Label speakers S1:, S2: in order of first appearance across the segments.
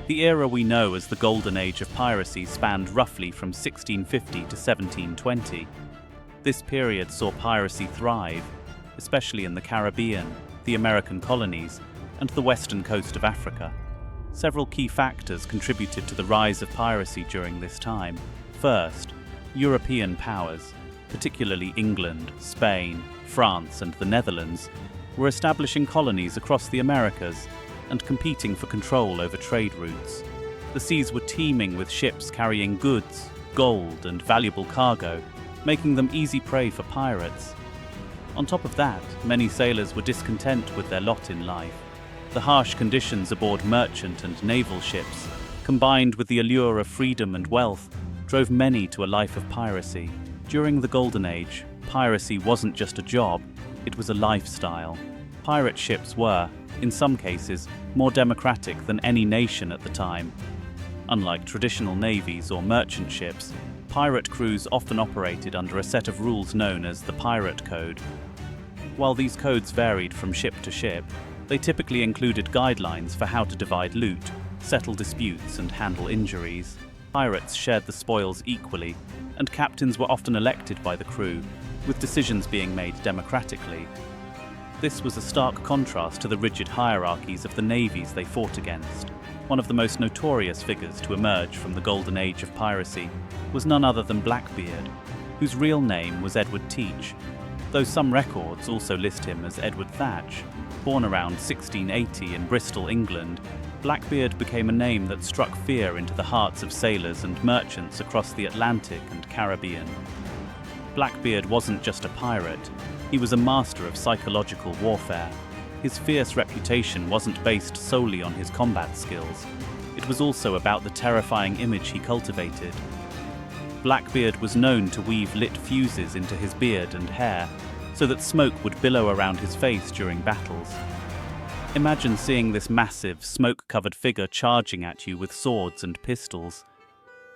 S1: The era we know as the Golden Age of piracy spanned roughly from 1650 to 1720. This period saw piracy thrive, especially in the Caribbean, the American colonies, and the western coast of Africa. Several key factors contributed to the rise of piracy during this time. First, European powers, particularly England, Spain, France, and the Netherlands, were establishing colonies across the Americas and competing for control over trade routes. The seas were teeming with ships carrying goods, gold, and valuable cargo, making them easy prey for pirates. On top of that, many sailors were discontent with their lot in life. The harsh conditions aboard merchant and naval ships, combined with the allure of freedom and wealth, drove many to a life of piracy. During the Golden Age, piracy wasn't just a job, it was a lifestyle. Pirate ships were, in some cases, more democratic than any nation at the time. Unlike traditional navies or merchant ships, pirate crews often operated under a set of rules known as the Pirate Code. While these codes varied from ship to ship, they typically included guidelines for how to divide loot, settle disputes, and handle injuries. Pirates shared the spoils equally, and captains were often elected by the crew, with decisions being made democratically. This was a stark contrast to the rigid hierarchies of the navies they fought against. One of the most notorious figures to emerge from the Golden Age of piracy was none other than Blackbeard, whose real name was Edward Teach, though some records also list him as Edward Thatch. Born around 1680 in Bristol, England, Blackbeard became a name that struck fear into the hearts of sailors and merchants across the Atlantic and Caribbean. Blackbeard wasn't just a pirate, he was a master of psychological warfare. His fierce reputation wasn't based solely on his combat skills. It was also about the terrifying image he cultivated. Blackbeard was known to weave lit fuses into his beard and hair, so that smoke would billow around his face during battles. Imagine seeing this massive, smoke-covered figure charging at you with swords and pistols.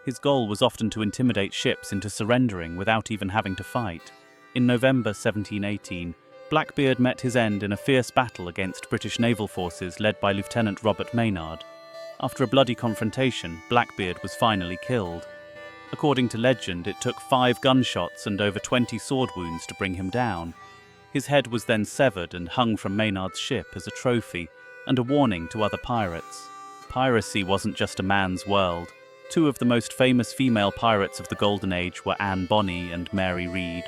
S1: His goal was often to intimidate ships into surrendering without even having to fight. In November 1718, Blackbeard met his end in a fierce battle against British naval forces led by Lieutenant Robert Maynard. After a bloody confrontation, Blackbeard was finally killed. According to legend, it took 5 gunshots and over 20 sword wounds to bring him down. His head was then severed and hung from Maynard's ship as a trophy and a warning to other pirates. Piracy wasn't just a man's world. 2 of the most famous female pirates of the Golden Age were Anne Bonny and Mary Read.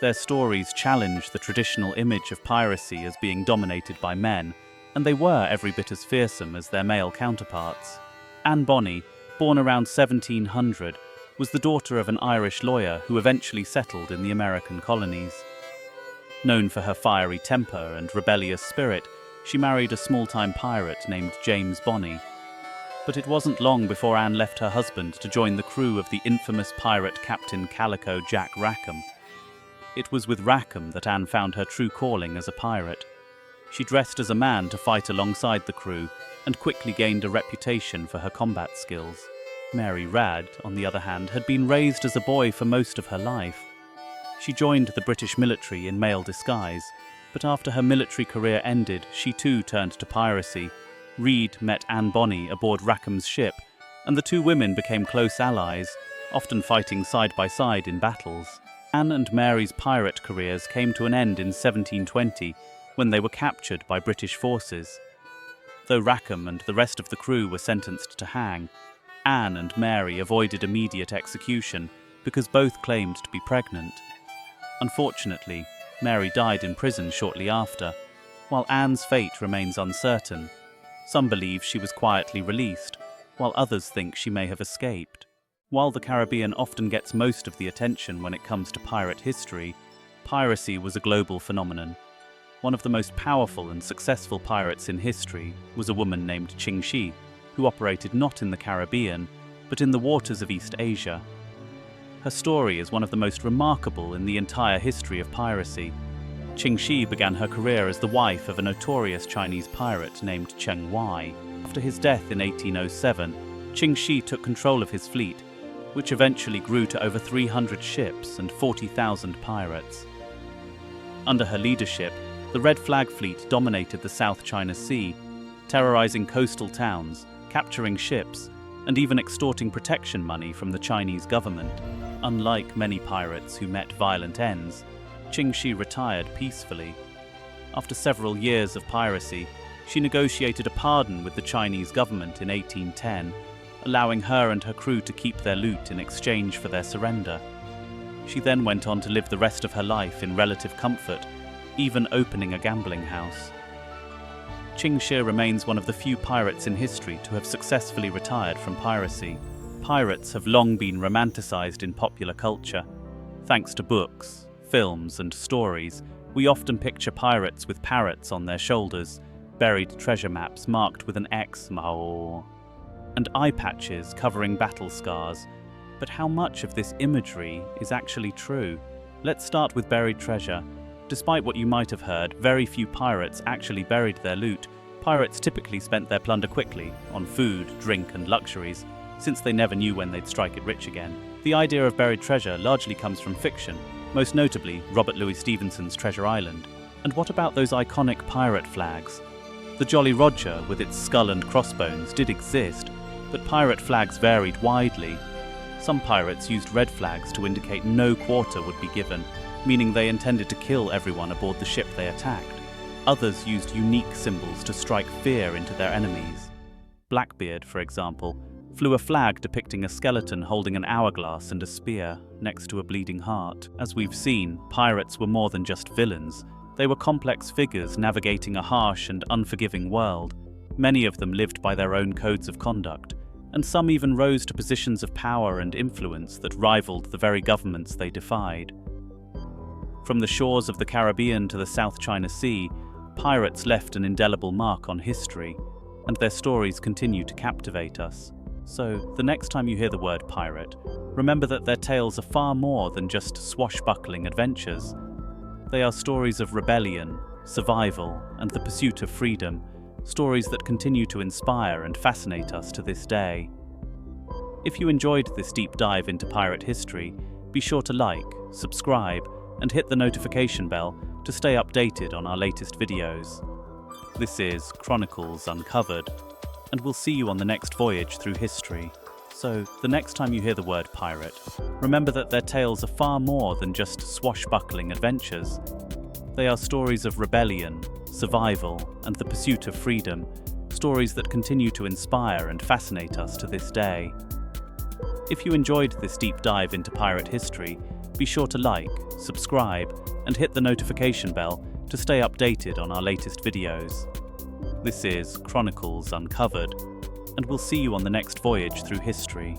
S1: Their stories challenge the traditional image of piracy as being dominated by men, and they were every bit as fearsome as their male counterparts. Anne Bonny, born around 1700, was the daughter of an Irish lawyer who eventually settled in the American colonies. Known for her fiery temper and rebellious spirit, she married a small-time pirate named James Bonny. But it wasn't long before Anne left her husband to join the crew of the infamous pirate Captain Calico Jack Rackham. It was with Rackham that Anne found her true calling as a pirate. She dressed as a man to fight alongside the crew and quickly gained a reputation for her combat skills. Mary Read, on the other hand, had been raised as a boy for most of her life. She joined the British military in male disguise, but after her military career ended, she too turned to piracy. Read met Anne Bonny aboard Rackham's ship, and the 2 women became close allies, often fighting side by side in battles. Anne and Mary's pirate careers came to an end in 1720 when they were captured by British forces. Though Rackham and the rest of the crew were sentenced to hang, Anne and Mary avoided immediate execution because both claimed to be pregnant. Unfortunately, Mary died in prison shortly after, while Anne's fate remains uncertain. Some believe she was quietly released, while others think she may have escaped. While the Caribbean often gets most of the attention when it comes to pirate history, piracy was a global phenomenon. One of the most powerful and successful pirates in history was a woman named Qing Shi, who operated not in the Caribbean, but in the waters of East Asia. Her story is one of the most remarkable in the entire history of piracy. Qing Shi began her career as the wife of a notorious Chinese pirate named Cheng Wai. After his death in 1807, Qing Shi took control of his fleet, which eventually grew to over 300 ships and 40,000 pirates. Under her leadership, the Red Flag Fleet dominated the South China Sea, terrorizing coastal towns capturing ships, and even extorting protection money from the Chinese government. Unlike many pirates who met violent ends, Qingxi retired peacefully. After several years of piracy, she negotiated a pardon with the Chinese government in 1810, allowing her and her crew to keep their loot in exchange for their surrender. She then went on to live the rest of her life in relative comfort, even opening a gambling house. Qingxi remains one of the few pirates in history to have successfully retired from piracy. Pirates have long been romanticized in popular culture. Thanks to books, films, and stories, we often picture pirates with parrots on their shoulders, buried treasure maps marked with an X, and eye patches covering battle scars. But how much of this imagery is actually true? Let's start with buried treasure. Despite what you might have heard, very few pirates actually buried their loot. Pirates typically spent their plunder quickly, on food, drink, and luxuries, since they never knew when they'd strike it rich again. The idea of buried treasure largely comes from fiction, most notably Robert Louis Stevenson's Treasure Island. And what about those iconic pirate flags? The Jolly Roger, with its skull and crossbones, did exist, but pirate flags varied widely. Some pirates used red flags to indicate no quarter would be given, meaning they intended to kill everyone aboard the ship they attacked. Others used unique symbols to strike fear into their enemies. Blackbeard, for example, flew a flag depicting a skeleton holding an hourglass and a spear next to a bleeding heart. As we've seen, pirates were more than just villains. They were complex figures navigating a harsh and unforgiving world. Many of them lived by their own codes of conduct, and some even rose to positions of power and influence that rivaled the very governments they defied. From the shores of the Caribbean to the South China Sea, pirates left an indelible mark on history, and their stories continue to captivate us. So, the next time you hear the word pirate, remember that their tales are far more than just swashbuckling adventures. They are stories of rebellion, survival, and the pursuit of freedom, stories that continue to inspire and fascinate us to this day. If you enjoyed this deep dive into pirate history, be sure to like, subscribe, and hit the notification bell to stay updated on our latest videos. This is Chronicles Uncovered, and we'll see you on the next voyage through history. So, the next time you hear the word pirate, remember that their tales are far more than just swashbuckling adventures. They are stories of rebellion, survival, and the pursuit of freedom, stories that continue to inspire and fascinate us to this day. If you enjoyed this deep dive into pirate history, be sure to like, subscribe, and hit the notification bell to stay updated on our latest videos. This is Chronicles Uncovered, and we'll see you on the next voyage through history.